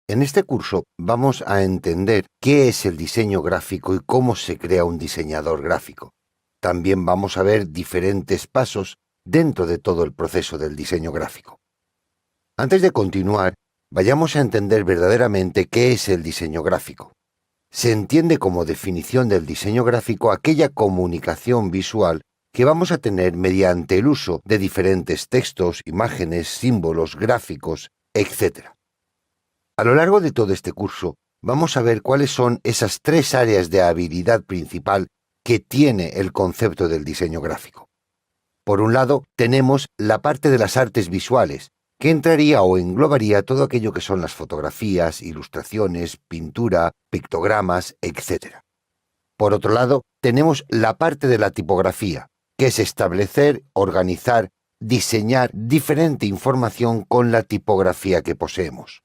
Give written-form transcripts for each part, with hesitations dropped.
En este curso vamos a entender qué es el diseño gráfico y cómo se crea un diseñador gráfico. También vamos a ver diferentes pasos dentro de todo el proceso del diseño gráfico. Antes de continuar, vayamos a entender verdaderamente qué es el diseño gráfico. Se entiende como definición del diseño gráfico aquella comunicación visual que vamos a tener mediante el uso de diferentes textos, imágenes, símbolos, gráficos, etc. A lo largo de todo este curso, vamos a ver cuáles son esas tres áreas de habilidad principal que tiene el concepto del diseño gráfico. Por un lado, tenemos la parte de las artes visuales, que entraría o englobaría todo aquello que son las fotografías, ilustraciones, pintura, pictogramas, etc. Por otro lado, tenemos la parte de la tipografía, que es establecer, organizar, diseñar diferente información con la tipografía que poseemos.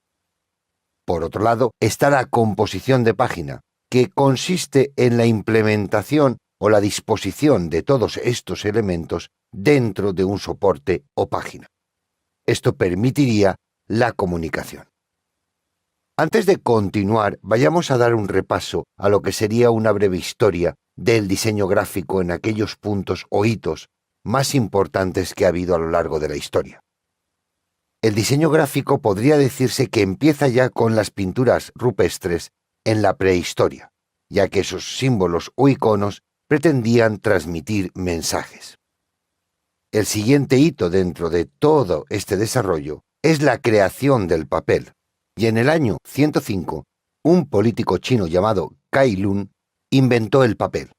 Por otro lado, está la composición de página, que consiste en la implementación o la disposición de todos estos elementos dentro de un soporte o página. Esto permitiría la comunicación. Antes de continuar, vayamos a dar un repaso a lo que sería una breve historia del diseño gráfico en aquellos puntos o hitos más importantes que ha habido a lo largo de la historia. El diseño gráfico podría decirse que empieza ya con las pinturas rupestres en la prehistoria, ya que esos símbolos o iconos pretendían transmitir mensajes. El siguiente hito dentro de todo este desarrollo es la creación del papel, y en el año 105, un político chino llamado Cai Lun inventó el papel.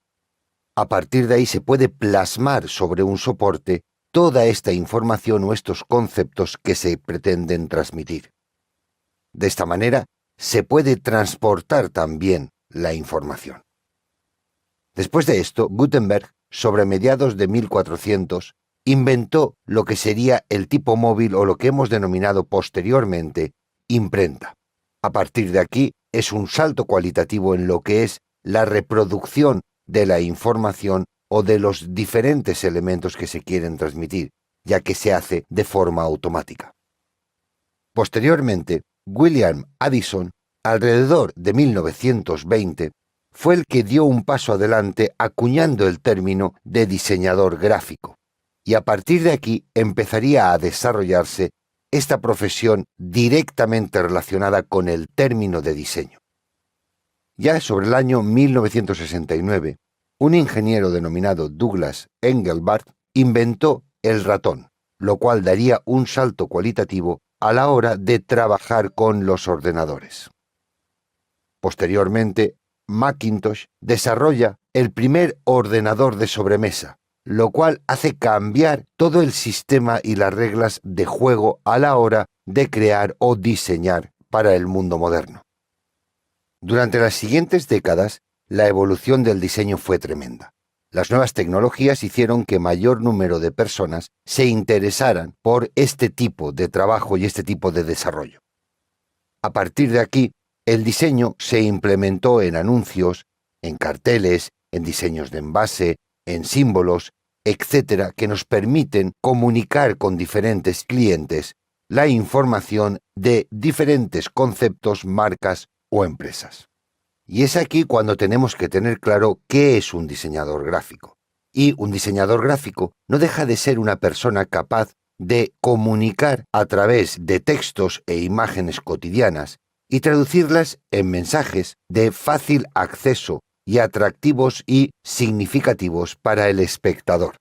A partir de ahí se puede plasmar sobre un soporte toda esta información o estos conceptos que se pretenden transmitir. De esta manera, se puede transportar también la información. Después de esto, Gutenberg, sobre mediados de 1400, inventó lo que sería el tipo móvil o lo que hemos denominado posteriormente imprenta. A partir de aquí, es un salto cualitativo en lo que es la reproducción de la información o de los diferentes elementos que se quieren transmitir, ya que se hace de forma automática. Posteriormente, William Addison, alrededor de 1920, fue el que dio un paso adelante acuñando el término de diseñador gráfico, y a partir de aquí empezaría a desarrollarse esta profesión directamente relacionada con el término de diseño. Ya sobre el año 1969, un ingeniero denominado Douglas Engelbart inventó el ratón, lo cual daría un salto cualitativo a la hora de trabajar con los ordenadores. Posteriormente, Macintosh desarrolla el primer ordenador de sobremesa, lo cual hace cambiar todo el sistema y las reglas de juego a la hora de crear o diseñar para el mundo moderno. Durante las siguientes décadas, la evolución del diseño fue tremenda. Las nuevas tecnologías hicieron que mayor número de personas se interesaran por este tipo de trabajo y este tipo de desarrollo. A partir de aquí, el diseño se implementó en anuncios, en carteles, en diseños de envase, en símbolos, etcétera, que nos permiten comunicar con diferentes clientes la información de diferentes conceptos, marcas o empresas. Y es aquí cuando tenemos que tener claro qué es un diseñador gráfico. Y un diseñador gráfico no deja de ser una persona capaz de comunicar a través de textos e imágenes cotidianas y traducirlas en mensajes de fácil acceso y atractivos y significativos para el espectador.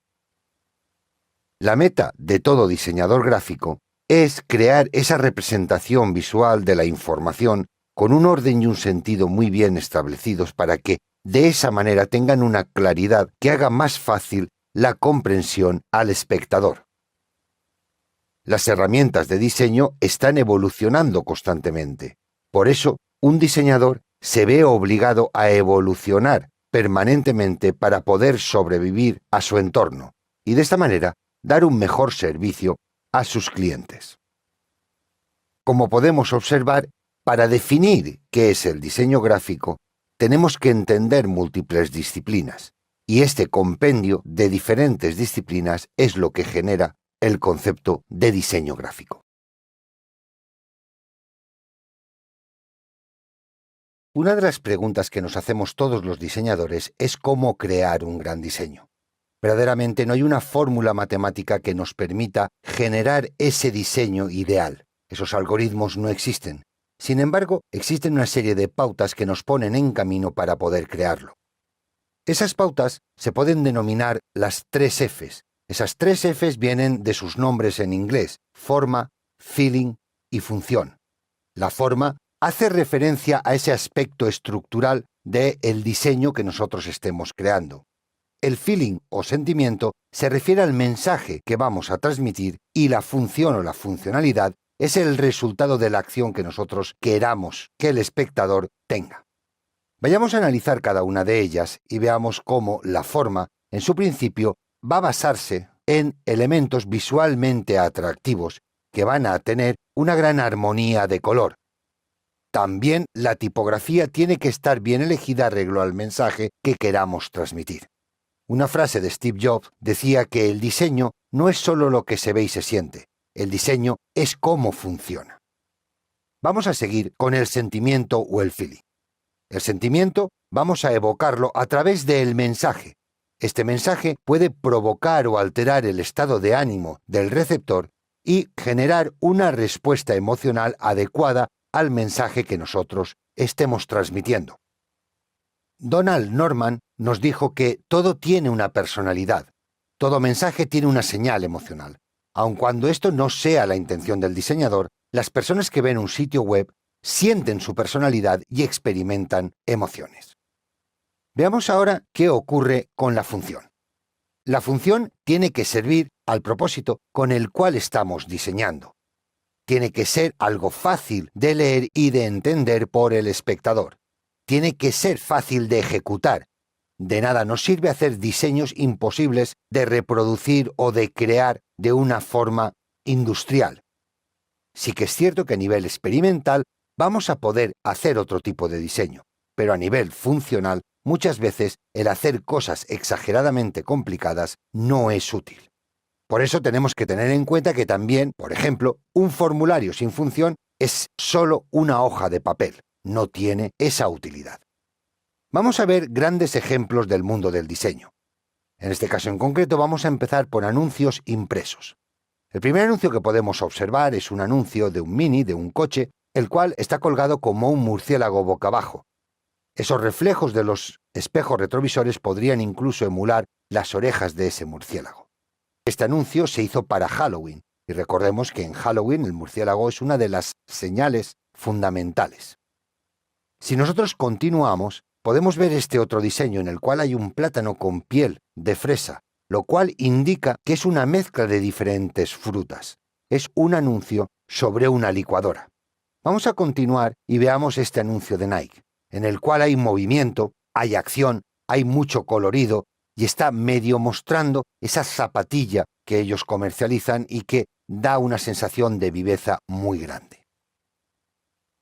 La meta de todo diseñador gráfico es crear esa representación visual de la información con un orden y un sentido muy bien establecidos para que de esa manera tengan una claridad que haga más fácil la comprensión al espectador. Las herramientas de diseño están evolucionando constantemente. Por eso, un diseñador se ve obligado a evolucionar permanentemente para poder sobrevivir a su entorno y de esta manera dar un mejor servicio a sus clientes. Como podemos observar, para definir qué es el diseño gráfico, tenemos que entender múltiples disciplinas, y este compendio de diferentes disciplinas es lo que genera el concepto de diseño gráfico. Una de las preguntas que nos hacemos todos los diseñadores es cómo crear un gran diseño. Verdaderamente no hay una fórmula matemática que nos permita generar ese diseño ideal. Esos algoritmos no existen. Sin embargo, existen una serie de pautas que nos ponen en camino para poder crearlo. Esas pautas se pueden denominar las 3 Fs. Esas 3 Fs vienen de sus nombres en inglés: forma, feeling y función. La forma hace referencia a ese aspecto estructural del diseño que nosotros estemos creando. El feeling o sentimiento se refiere al mensaje que vamos a transmitir y la función o la funcionalidad es el resultado de la acción que nosotros queramos que el espectador tenga. Vayamos a analizar cada una de ellas y veamos cómo la forma, en su principio, va a basarse en elementos visualmente atractivos que van a tener una gran armonía de color. También la tipografía tiene que estar bien elegida arreglo al mensaje que queramos transmitir. Una frase de Steve Jobs decía que el diseño no es solo lo que se ve y se siente, el diseño es cómo funciona. Vamos a seguir con el sentimiento o el feeling. El sentimiento vamos a evocarlo a través del mensaje. Este mensaje puede provocar o alterar el estado de ánimo del receptor y generar una respuesta emocional adecuada al mensaje que nosotros estemos transmitiendo. Donald Norman nos dijo que todo tiene una personalidad, todo mensaje tiene una señal emocional. Aun cuando esto no sea la intención del diseñador, las personas que ven un sitio web sienten su personalidad y experimentan emociones. Veamos ahora qué ocurre con la función. La función tiene que servir al propósito con el cual estamos diseñando. Tiene que ser algo fácil de leer y de entender por el espectador. Tiene que ser fácil de ejecutar. De nada nos sirve hacer diseños imposibles de reproducir o de crear de una forma industrial. Sí que es cierto que a nivel experimental vamos a poder hacer otro tipo de diseño, pero a nivel funcional muchas veces el hacer cosas exageradamente complicadas no es útil. Por eso tenemos que tener en cuenta que también, por ejemplo, un formulario sin función es solo una hoja de papel, no tiene esa utilidad. Vamos a ver grandes ejemplos del mundo del diseño. En este caso en concreto vamos a empezar por anuncios impresos. El primer anuncio que podemos observar es un anuncio de un Mini, de un coche, el cual está colgado como un murciélago boca abajo. Esos reflejos de los espejos retrovisores podrían incluso emular las orejas de ese murciélago. Este anuncio se hizo para Halloween, y recordemos que en Halloween el murciélago es una de las señales fundamentales. Si nosotros continuamos, podemos ver este otro diseño en el cual hay un plátano con piel de fresa, lo cual indica que es una mezcla de diferentes frutas. Es un anuncio sobre una licuadora. Vamos a continuar y veamos este anuncio de Nike, en el cual hay movimiento, hay acción, hay mucho colorido y está medio mostrando esa zapatilla que ellos comercializan y que da una sensación de viveza muy grande.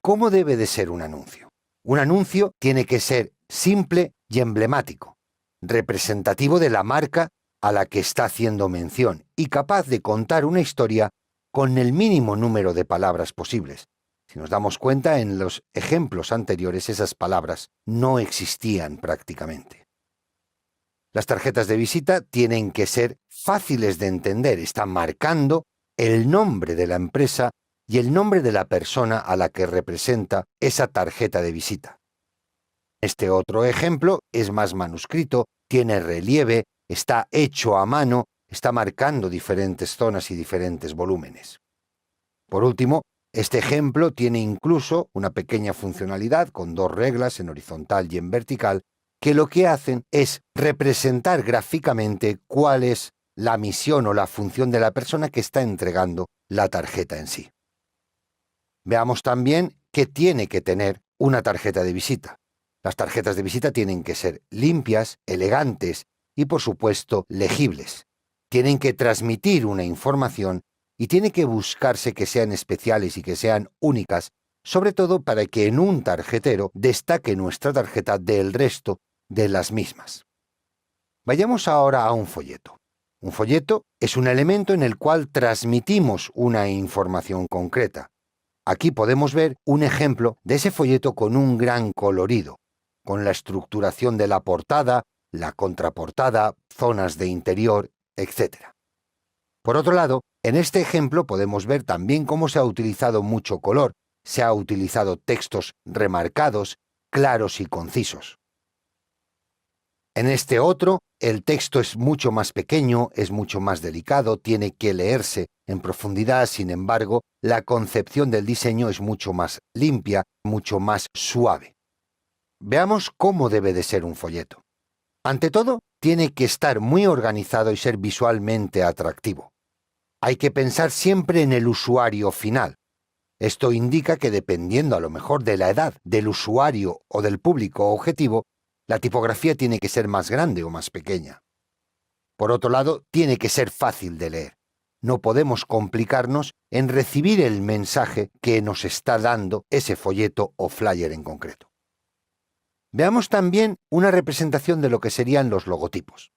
¿Cómo debe de ser un anuncio? Un anuncio tiene que ser simple y emblemático, representativo de la marca a la que está haciendo mención y capaz de contar una historia con el mínimo número de palabras posibles. Si nos damos cuenta, en los ejemplos anteriores esas palabras no existían prácticamente. Las tarjetas de visita tienen que ser fáciles de entender, están marcando el nombre de la empresa y el nombre de la persona a la que representa esa tarjeta de visita. Este otro ejemplo es más manuscrito, tiene relieve, está hecho a mano, está marcando diferentes zonas y diferentes volúmenes. Por último, este ejemplo tiene incluso una pequeña funcionalidad con 2 reglas en horizontal y en vertical, que lo que hacen es representar gráficamente cuál es la misión o la función de la persona que está entregando la tarjeta en sí. Veamos también qué tiene que tener una tarjeta de visita. Las tarjetas de visita tienen que ser limpias, elegantes y, por supuesto, legibles. Tienen que transmitir una información y tiene que buscarse que sean especiales y que sean únicas, sobre todo para que en un tarjetero destaque nuestra tarjeta del resto de las mismas. Vayamos ahora a un folleto. Un folleto es un elemento en el cual transmitimos una información concreta. Aquí podemos ver un ejemplo de ese folleto con un gran colorido, con la estructuración de la portada, la contraportada, zonas de interior, etc. Por otro lado, en este ejemplo podemos ver también cómo se ha utilizado mucho color, se ha utilizado textos remarcados, claros y concisos. En este otro, el texto es mucho más pequeño, es mucho más delicado, tiene que leerse en profundidad, sin embargo, la concepción del diseño es mucho más limpia, mucho más suave. Veamos cómo debe de ser un folleto. Ante todo, tiene que estar muy organizado y ser visualmente atractivo. Hay que pensar siempre en el usuario final. Esto indica que dependiendo a lo mejor de la edad del usuario o del público objetivo, la tipografía tiene que ser más grande o más pequeña. Por otro lado, tiene que ser fácil de leer. No podemos complicarnos en recibir el mensaje que nos está dando ese folleto o flyer en concreto. Veamos también una representación de lo que serían los logotipos.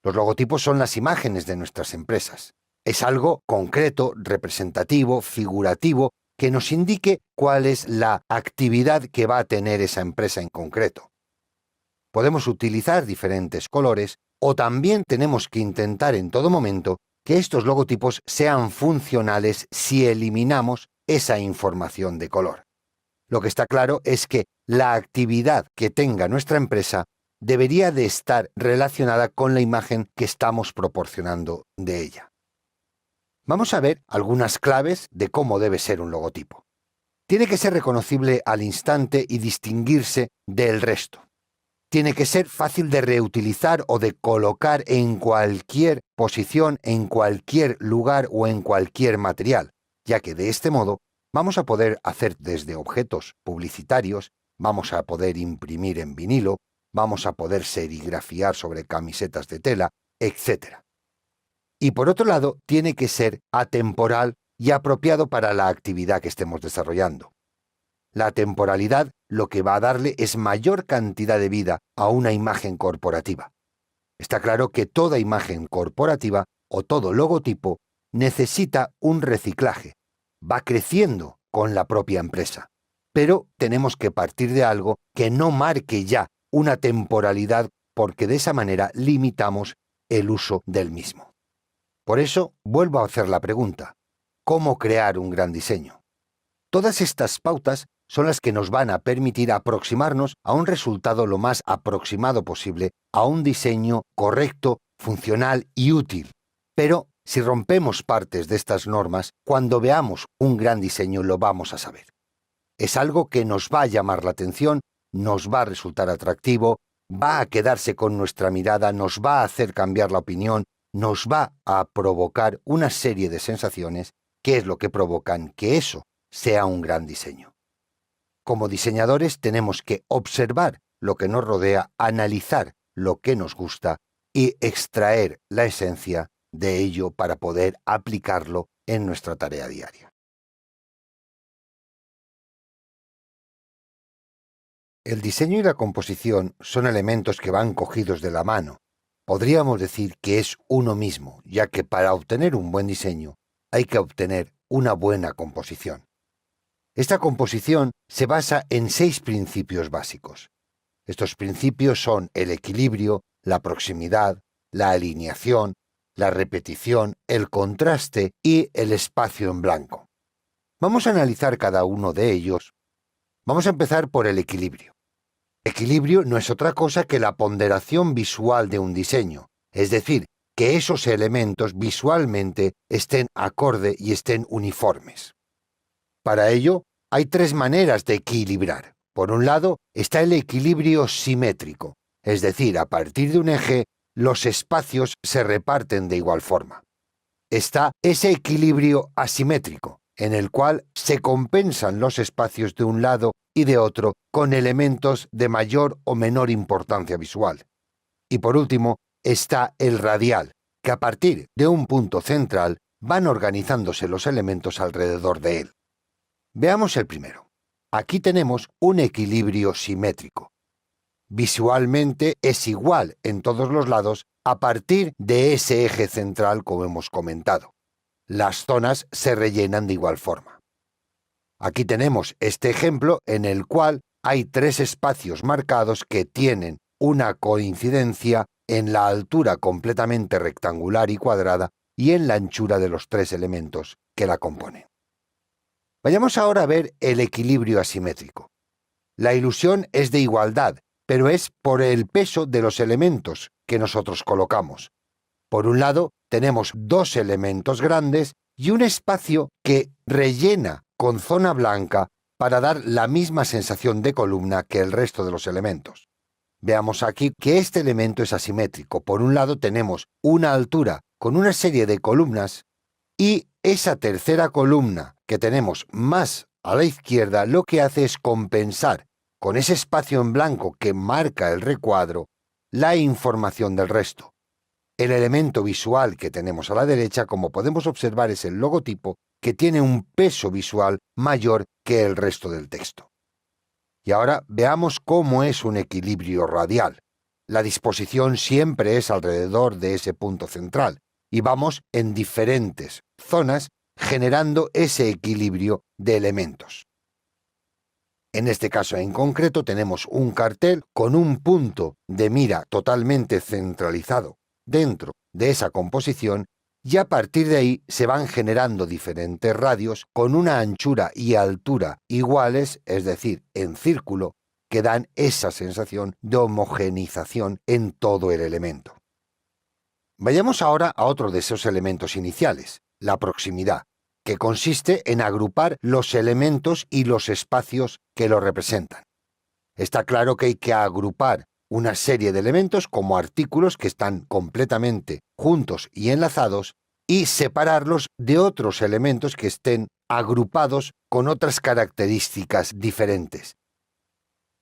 Los logotipos son las imágenes de nuestras empresas. Es algo concreto, representativo, figurativo, que nos indique cuál es la actividad que va a tener esa empresa en concreto. Podemos utilizar diferentes colores o también tenemos que intentar en todo momento que estos logotipos sean funcionales si eliminamos esa información de color. Lo que está claro es que la actividad que tenga nuestra empresa debería de estar relacionada con la imagen que estamos proporcionando de ella. Vamos a ver algunas claves de cómo debe ser un logotipo. Tiene que ser reconocible al instante y distinguirse del resto. Tiene que ser fácil de reutilizar o de colocar en cualquier posición, en cualquier lugar o en cualquier material, ya que de este modo vamos a poder hacer desde objetos publicitarios, vamos a poder imprimir en vinilo, vamos a poder serigrafiar sobre camisetas de tela, etc. Y por otro lado, tiene que ser atemporal y apropiado para la actividad que estemos desarrollando. La temporalidad lo que va a darle es mayor cantidad de vida a una imagen corporativa. Está claro que toda imagen corporativa o todo logotipo necesita un reciclaje. Va creciendo con la propia empresa. Pero tenemos que partir de algo que no marque ya una temporalidad porque de esa manera limitamos el uso del mismo. Por eso vuelvo a hacer la pregunta: ¿cómo crear un gran diseño? Todas estas pautas son las que nos van a permitir aproximarnos a un resultado lo más aproximado posible a un diseño correcto, funcional y útil. Pero si rompemos partes de estas normas, cuando veamos un gran diseño lo vamos a saber. Es algo que nos va a llamar la atención, nos va a resultar atractivo, va a quedarse con nuestra mirada, nos va a hacer cambiar la opinión, nos va a provocar una serie de sensaciones que es lo que provocan que eso sea un gran diseño. Como diseñadores tenemos que observar lo que nos rodea, analizar lo que nos gusta y extraer la esencia de ello para poder aplicarlo en nuestra tarea diaria. El diseño y la composición son elementos que van cogidos de la mano. Podríamos decir que es uno mismo, ya que para obtener un buen diseño hay que obtener una buena composición. Esta composición se basa en 6 principios básicos. Estos principios son el equilibrio, la proximidad, la alineación, la repetición, el contraste y el espacio en blanco. Vamos a analizar cada uno de ellos. Vamos a empezar por el equilibrio. Equilibrio no es otra cosa que la ponderación visual de un diseño, es decir, que esos elementos visualmente estén acorde y estén uniformes. Para ello, hay 3 maneras de equilibrar. Por un lado, está el equilibrio simétrico, es decir, a partir de un eje, los espacios se reparten de igual forma. Está ese equilibrio asimétrico, en el cual se compensan los espacios de un lado y de otro con elementos de mayor o menor importancia visual. Y por último, está el radial, que a partir de un punto central van organizándose los elementos alrededor de él. Veamos el primero. Aquí tenemos un equilibrio simétrico. Visualmente es igual en todos los lados a partir de ese eje central como hemos comentado. Las zonas se rellenan de igual forma. Aquí tenemos este ejemplo en el cual hay 3 espacios marcados que tienen una coincidencia en la altura completamente rectangular y cuadrada y en la anchura de los 3 elementos que la componen. Vayamos ahora a ver el equilibrio asimétrico. La ilusión es de igualdad, pero es por el peso de los elementos que nosotros colocamos. Por un lado, tenemos 2 elementos grandes y un espacio que rellena con zona blanca para dar la misma sensación de columna que el resto de los elementos. Veamos aquí que este elemento es asimétrico. Por un lado tenemos una altura con una serie de columnas y esa tercera columna que tenemos más a la izquierda lo que hace es compensar con ese espacio en blanco que marca el recuadro la información del resto. El elemento visual que tenemos a la derecha, como podemos observar, es el logotipo, que tiene un peso visual mayor que el resto del texto. Y ahora veamos cómo es un equilibrio radial. La disposición siempre es alrededor de ese punto central, y vamos en diferentes zonas generando ese equilibrio de elementos. En este caso en concreto tenemos un cartel con un punto de mira totalmente centralizado dentro de esa composición y a partir de ahí se van generando diferentes radios con una anchura y altura iguales, es decir, en círculo, que dan esa sensación de homogeneización en todo el elemento. Vayamos ahora a otro de esos elementos iniciales, la proximidad, que consiste en agrupar los elementos y los espacios que lo representan. Está claro que hay que agrupar una serie de elementos como artículos que están completamente juntos y enlazados y separarlos de otros elementos que estén agrupados con otras características diferentes.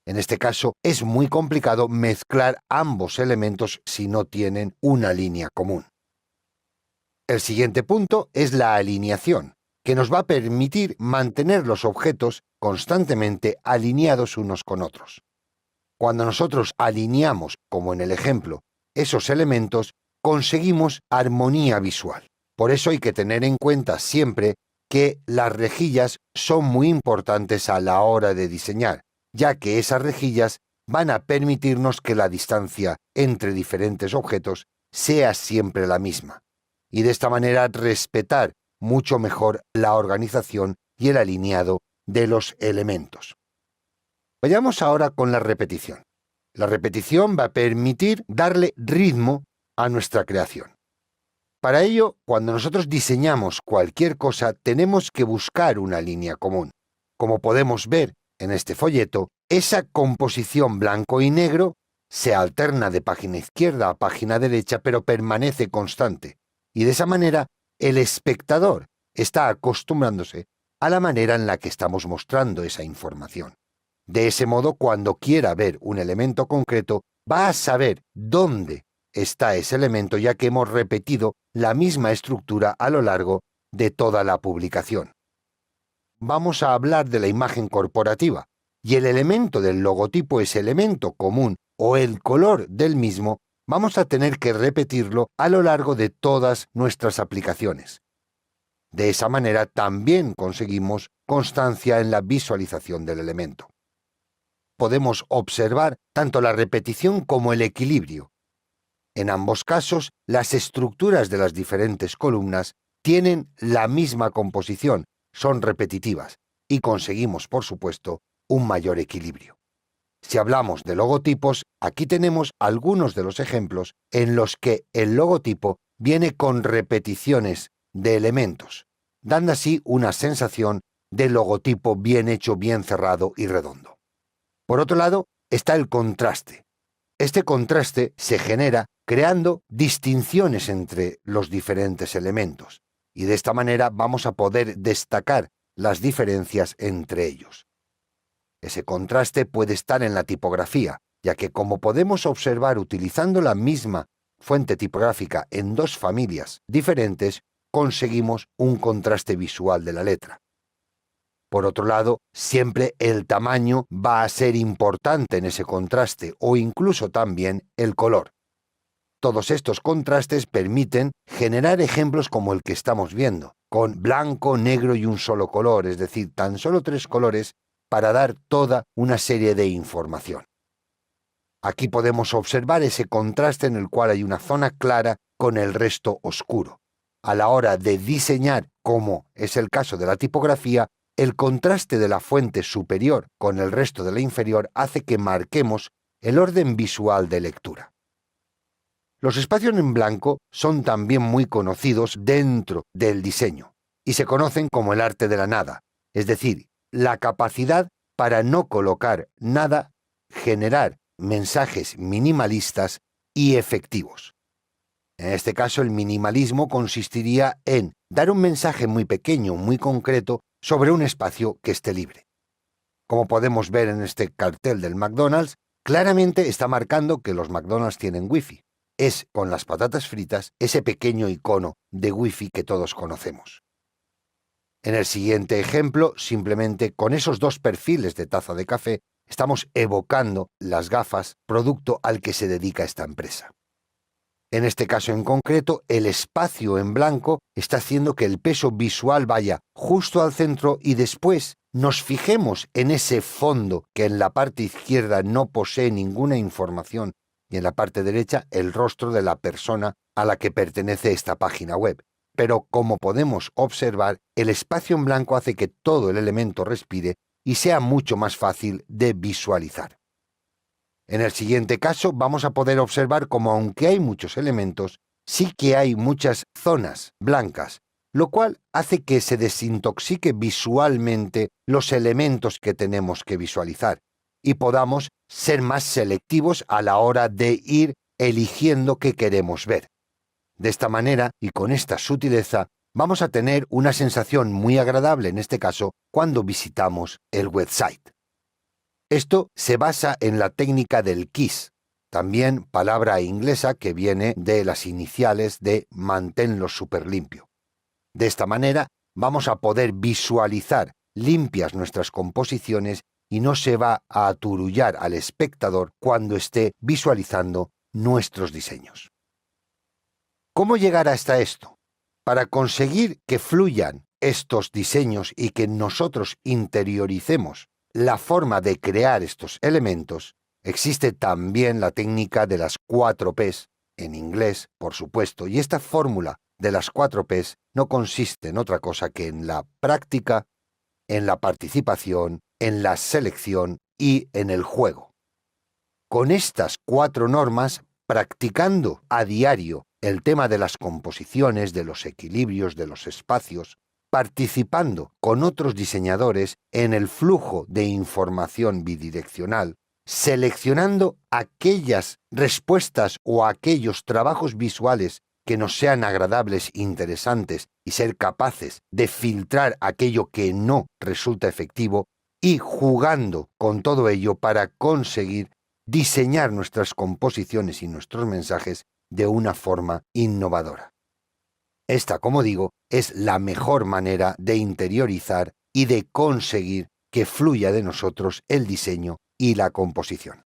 En este caso, es muy complicado mezclar ambos elementos si no tienen una línea común. El siguiente punto es la alineación, que nos va a permitir mantener los objetos constantemente alineados unos con otros. Cuando nosotros alineamos, como en el ejemplo, esos elementos, conseguimos armonía visual. Por eso hay que tener en cuenta siempre que las rejillas son muy importantes a la hora de diseñar, ya que esas rejillas van a permitirnos que la distancia entre diferentes objetos sea siempre la misma, y de esta manera respetar mucho mejor la organización y el alineado de los elementos. Vayamos ahora con la repetición. La repetición va a permitir darle ritmo a nuestra creación. Para ello, cuando nosotros diseñamos cualquier cosa, tenemos que buscar una línea común. Como podemos ver en este folleto, esa composición blanco y negro se alterna de página izquierda a página derecha, pero permanece constante. Y de esa manera, el espectador está acostumbrándose a la manera en la que estamos mostrando esa información. De ese modo, cuando quiera ver un elemento concreto, va a saber dónde está ese elemento, ya que hemos repetido la misma estructura a lo largo de toda la publicación. Vamos a hablar de la imagen corporativa, y el elemento del logotipo es elemento común o el color del mismo, vamos a tener que repetirlo a lo largo de todas nuestras aplicaciones. De esa manera también conseguimos constancia en la visualización del elemento. Podemos observar tanto la repetición como el equilibrio. En ambos casos, las estructuras de las diferentes columnas tienen la misma composición, son repetitivas, y conseguimos, por supuesto, un mayor equilibrio. Si hablamos de logotipos, aquí tenemos algunos de los ejemplos en los que el logotipo viene con repeticiones de elementos, dando así una sensación de logotipo bien hecho, bien cerrado y redondo. Por otro lado, está el contraste. Este contraste se genera creando distinciones entre los diferentes elementos, y de esta manera vamos a poder destacar las diferencias entre ellos. Ese contraste puede estar en la tipografía, ya que como podemos observar utilizando la misma fuente tipográfica en 2 familias diferentes, conseguimos un contraste visual de la letra. Por otro lado, siempre el tamaño va a ser importante en ese contraste o incluso también el color. Todos estos contrastes permiten generar ejemplos como el que estamos viendo, con blanco, negro y un solo color, es decir, tan solo 3 colores para dar toda una serie de información. Aquí podemos observar ese contraste en el cual hay una zona clara con el resto oscuro. A la hora de diseñar, como es el caso de la tipografía, el contraste de la fuente superior con el resto de la inferior hace que marquemos el orden visual de lectura. Los espacios en blanco son también muy conocidos dentro del diseño y se conocen como el arte de la nada, es decir, la capacidad para no colocar nada, generar mensajes minimalistas y efectivos. En este caso, el minimalismo consistiría en dar un mensaje muy pequeño, muy concreto, sobre un espacio que esté libre. Como podemos ver en este cartel del McDonald's, claramente está marcando que los McDonald's tienen Wi-Fi. Es, con las patatas fritas, ese pequeño icono de Wi-Fi que todos conocemos. En el siguiente ejemplo, simplemente con esos 2 perfiles de taza de café, estamos evocando las gafas, producto al que se dedica esta empresa. En este caso en concreto, el espacio en blanco está haciendo que el peso visual vaya justo al centro y después nos fijemos en ese fondo que en la parte izquierda no posee ninguna información y en la parte derecha el rostro de la persona a la que pertenece esta página web. Pero como podemos observar, el espacio en blanco hace que todo el elemento respire y sea mucho más fácil de visualizar. En el siguiente caso vamos a poder observar cómo aunque hay muchos elementos, sí que hay muchas zonas blancas, lo cual hace que se desintoxique visualmente los elementos que tenemos que visualizar y podamos ser más selectivos a la hora de ir eligiendo qué queremos ver. De esta manera y con esta sutileza vamos a tener una sensación muy agradable en este caso cuando visitamos el website. Esto se basa en la técnica del KISS, también palabra inglesa que viene de las iniciales de manténlo súper limpio. De esta manera vamos a poder visualizar limpias nuestras composiciones y no se va a aturullar al espectador cuando esté visualizando nuestros diseños. ¿Cómo llegar hasta esto? Para conseguir que fluyan estos diseños y que nosotros interioricemos la forma de crear estos elementos, existe también la técnica de las 4 Ps, en inglés, por supuesto, y esta fórmula de las 4 Ps no consiste en otra cosa que en la práctica, en la participación, en la selección y en el juego. Con estas 4 normas, practicando a diario el tema de las composiciones, de los equilibrios, de los espacios, participando con otros diseñadores en el flujo de información bidireccional, seleccionando aquellas respuestas o aquellos trabajos visuales que nos sean agradables, interesantes y ser capaces de filtrar aquello que no resulta efectivo y jugando con todo ello para conseguir diseñar nuestras composiciones y nuestros mensajes de una forma innovadora. Esta, como digo, es la mejor manera de interiorizar y de conseguir que fluya de nosotros el diseño y la composición.